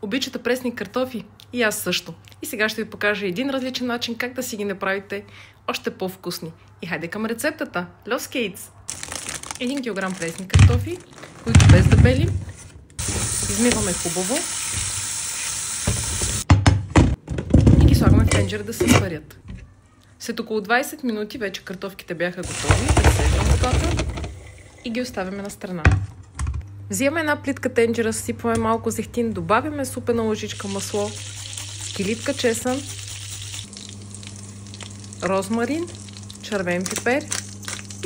Обичате пресни картофи? И аз също. И сега ще ви покажа един различен начин как да си ги направите още по-вкусни. И хайде към рецептата. Los Kids! 1 кг пресни картофи, които без да белим, измиваме хубаво и ги слагаме в тенджера да се сварят. След около 20 минути вече картофките бяха готови, пресеждам водата и ги оставяме на страна. Взимаме една плитка тенджера, съсипваме малко зехтин, добавяме супена лъжичка масло, скилитка чесън, розмарин, червен пипер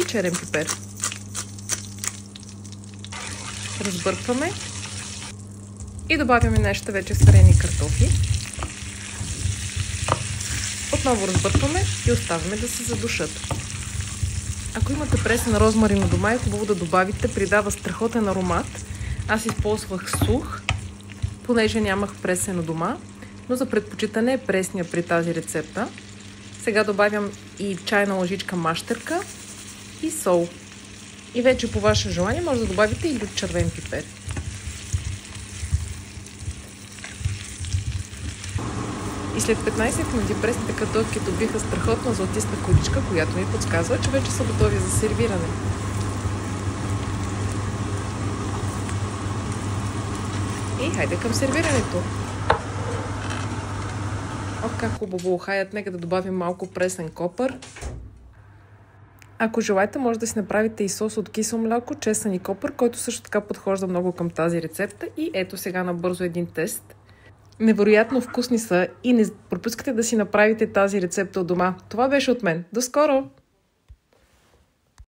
и черен пипер. Разбъркваме и добавяме нашите вече сварени картофи. Отново разбъркваме и оставяме да се задушат. Ако имате пресен розмарин у дома, е хубаво да добавите, придава страхотен аромат. Аз използвах сух, понеже нямах пресен у дома, но за предпочитане е пресния при тази рецепта. Сега добавям и чайна лъжичка мащерка и сол. И вече по ваше желание може да добавите и лют червен пипер. И след 15 минути пресните картофки добиха страхотна златиста коричка, която ми подсказва, че вече са готови за сервиране. И хайде към сервирането. Ох, как хубаво ухаят, нека да добавим малко пресен копър. Ако желаете, може да си направите и сос от кисело мляко, чесън и копър, който също така подхожда много към тази рецепта. И ето сега набързо един тест. Невероятно вкусни са и не пропускайте да си направите тази рецепта от дома. Това беше от мен. До скоро!